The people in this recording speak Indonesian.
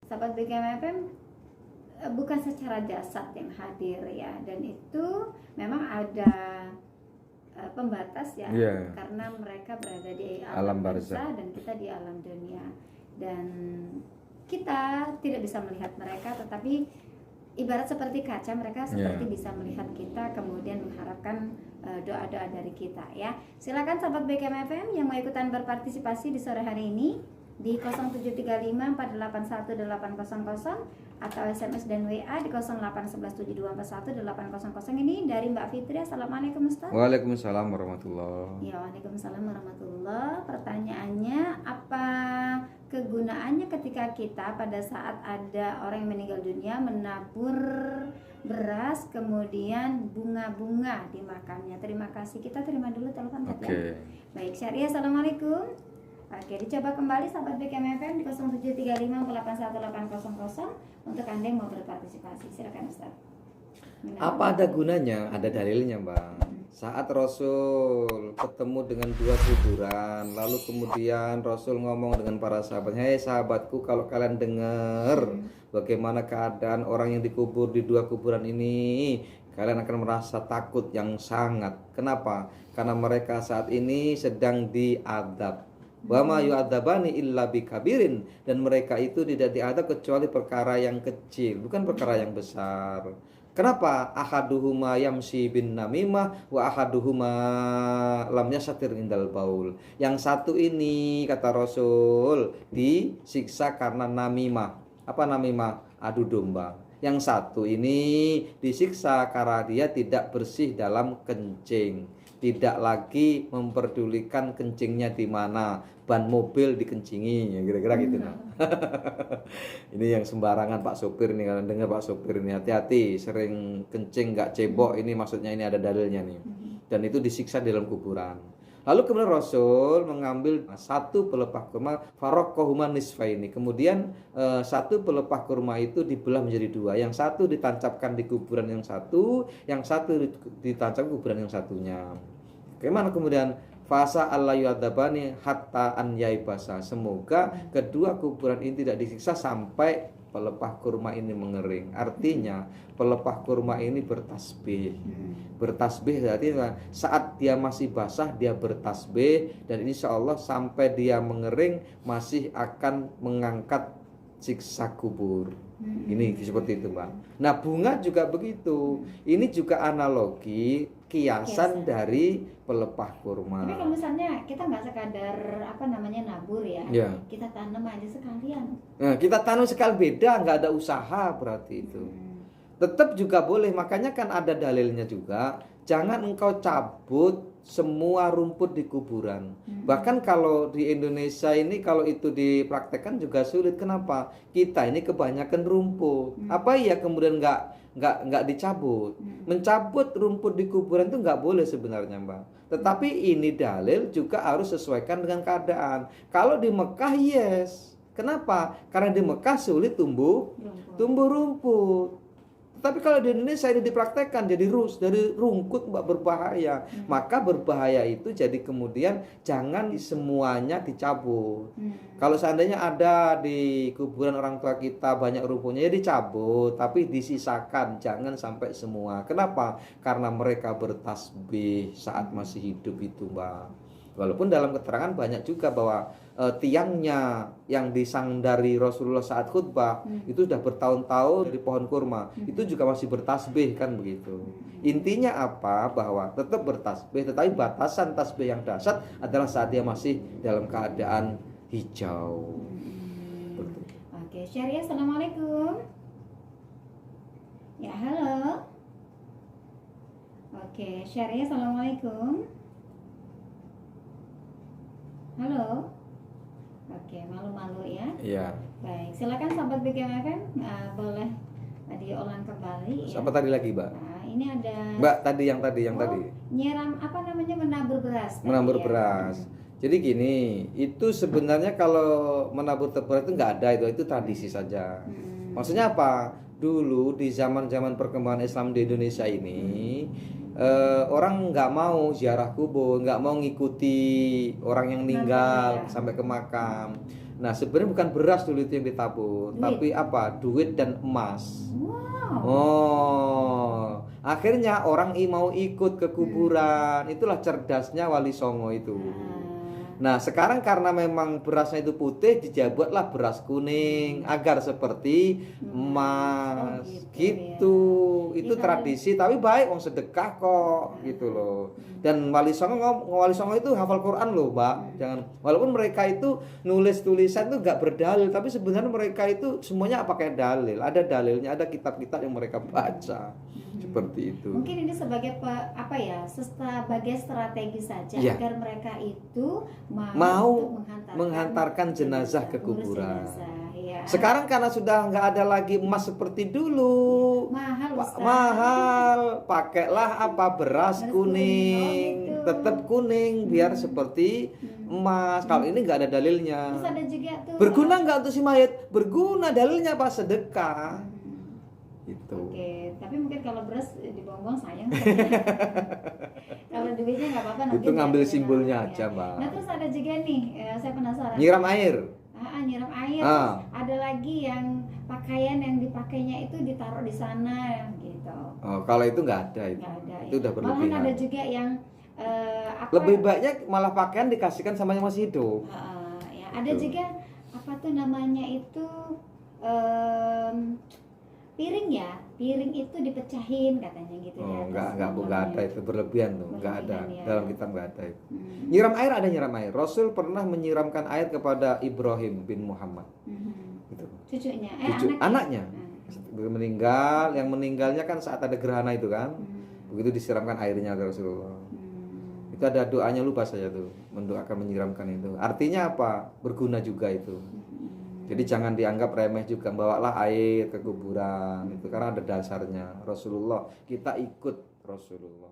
sahabat BKMFM, bukan secara jasad yang hadir ya, dan itu memang ada pembatas ya, karena mereka berada di alam barzah dan kita di alam dunia, dan kita tidak bisa melihat mereka, tetapi ibarat seperti kaca, mereka seperti bisa melihat kita, kemudian mengharapkan doa-doa dari kita ya. Silakan sahabat BKMFM yang mau ikutan berpartisipasi di sore hari ini di 0735481800 atau SMS dan WA di 081172410800. Ini dari Mbak Fitri. Assalamualaikum Ustaz. Waalaikumsalam warahmatullahi. Ya, waalaikumsalam warahmatullahi. Pertanyaannya, apa kegunaannya ketika kita pada saat ada orang yang meninggal dunia menabur beras kemudian bunga-bunga di makamnya? Terima kasih. Kita terima dulu telepon tadi. Ya. Baik, Syariah. Assalamualaikum. Oke, dicoba kembali sahabat BKMFM di 0735481800 untuk Anda yang mau berpartisipasi. Silakan Ustaz. Apa ada gunanya? Ada dalilnya, Bang. Saat Rasul ketemu dengan dua kuburan, lalu kemudian Rasul ngomong dengan para sahabatnya, "Hei sahabatku, kalau kalian dengar bagaimana keadaan orang yang dikubur di dua kuburan ini, kalian akan merasa takut yang sangat." Kenapa? Karena mereka saat ini sedang diadab. Wa ma yu'adzabani illa bikabirin, dan mereka itu tidak diadab kecuali perkara yang kecil, bukan perkara yang besar. Kenapa? Ahaduhuma yamsi bin namimah wa ahaduhuma lam yasatir indal baul. Yang satu ini, kata Rasul, disiksa karena namimah. Apa namimah? Adu domba. Yang satu ini disiksa karena dia tidak bersih dalam kencing, tidak lagi memperdulikan kencingnya di mana, ban mobil dikencingi, ya kira-kira gitu nah. Ini yang sembarangan Pak sopir nih, kalian dengar Pak sopir ini, hati-hati, sering kencing nggak cebok, ini maksudnya ini ada dalilnya nih. Dan itu disiksa di dalam kuburan. Lalu kemudian Rasul mengambil satu pelepah kurma, faraqahuma nisfaini. Kemudian satu pelepah kurma itu dibelah menjadi dua. Yang satu ditancapkan di kuburan yang satu ditancap di kuburan yang satunya. Bagaimana kemudian? Fasa Allah yu'adzabani hatta an yaibasa. Semoga kedua kuburan ini tidak disiksa sampai pelepah kurma ini mengering. Artinya pelepah kurma ini bertasbih. Bertasbih artinya saat dia masih basah dia bertasbih, dan insya Allah sampai dia mengering masih akan mengangkat siksa kubur. Ini seperti itu, Mbak. Nah, bunga juga begitu. Ini juga analogi kiasan dari pelepah kurma. Tapi kalau misalnya kita nggak sekadar nabur ya, kita tanam aja sekalian. Nah, kita tanam sekali beda, nggak ada usaha berarti itu. Tetap juga boleh, makanya kan ada dalilnya juga. Jangan engkau cabut semua rumput di kuburan. Bahkan kalau di Indonesia ini kalau itu dipraktekkan juga sulit. Kenapa? Kita ini kebanyakan rumput. Apa iya kemudian nggak dicabut? Mencabut rumput di kuburan itu nggak boleh sebenarnya, Mbak. Tetapi ini dalil juga harus sesuaikan dengan keadaan. Kalau di Mekah yes. Kenapa? Karena di Mekah sulit tumbuh rumput. Tapi kalau di Indonesia ini dipraktekkan dari rungkut, Mbak, berbahaya. Maka berbahaya itu jadi kemudian jangan semuanya dicabut. Kalau seandainya ada di kuburan orang tua kita banyak rumputnya ya dicabut, tapi disisakan, jangan sampai semua. Kenapa? Karena mereka bertasbih saat masih hidup itu, Mbak. Walaupun dalam keterangan banyak juga bahwa tiangnya yang disandari Rasulullah saat khutbah itu sudah bertahun-tahun dari pohon kurma, itu juga masih bertasbih kan begitu. Intinya apa? Bahwa tetap bertasbih, tetapi batasan tasbih yang dahsyat adalah saat dia masih dalam keadaan hijau. Oke, Syariah. Assalamualaikum. Ya, halo. Oke, Syariah. Assalamualaikum. Halo. Oke, malu-malu ya. Iya. Baik, silakan sahabat BKMFM, boleh diulang kembali. Siapa tadi lagi, Mbak? Nah, ini ada Mbak tadi yang tadi. Nyiram menabur beras. Menabur beras. Jadi gini, itu sebenarnya kalau menabur beras itu nggak ada, itu tradisi saja. Maksudnya apa? Dulu di zaman-zaman perkembangan Islam di Indonesia ini, orang nggak mau ziarah kubur, nggak mau ngikuti orang yang meninggal sampai ke makam. Nah sebenarnya bukan beras dulu itu yang ditabur, tapi apa? Duit dan emas. Oh, akhirnya orang mau ikut ke kuburan. Itulah cerdasnya Wali Songo itu. Nah sekarang karena memang berasnya itu putih, dibuatlah beras kuning agar seperti emas gitu. Itu tradisi, tapi baik, wong sedekah kok gitu loh. Dan Wali Songo itu hafal Quran loh, Mbak. Jangan, walaupun mereka itu nulis tulisan itu gak berdalil, tapi sebenarnya mereka itu semuanya pakai dalil. Ada dalilnya, ada kitab-kitab yang mereka baca. Seperti itu. Mungkin ini sebagai sebagai strategi saja agar mereka itu mau menghantarkan jenazah ke kuburan. Sekarang karena sudah nggak ada lagi emas seperti dulu, mahal, pakailah beras kuning, tetap kuning biar seperti emas. Kalau ini nggak ada dalilnya. Terus ada juga tuh, berguna nggak untuk si mayat? Berguna, dalilnya apa? Sedekah. Itu. Oke, tapi mungkin kalau beras dibuang-buang sayang. Kalau duitnya nggak apa-apa. Itu ngambil simbolnya aja, Mbak. Nah terus ada juga nih, saya penasaran. Nyiram air. Nyiram air. Ada lagi yang pakaian yang dipakainya itu ditaruh di sana gitu. Oh, kalau itu nggak ada itu. Itu udah berlebihan. Malahan ada juga yang lebih banyak malah pakaian dikasihkan sama yang masih hidup. Ada juga apa tuh namanya itu piring itu dipecahin katanya gitu ya. Enggak ada itu, berlebihan tuh, enggak ada. Dalam kitab enggak ada itu. Nyiram air ada, nyiram air. Rasul pernah menyiramkan air kepada Ibrahim bin Muhammad. Gitu. Cucunya, anaknya. Meninggal, yang meninggalnya kan saat ada gerhana itu kan. Begitu disiramkan airnya oleh Rasulullah. Itu ada doanya, lupa saya tuh, mendoakan menyiramkan itu. Artinya apa? Berguna juga itu. Jadi jangan dianggap remeh juga, bawalah air ke kuburan itu karena ada dasarnya Rasulullah, kita ikut Rasulullah.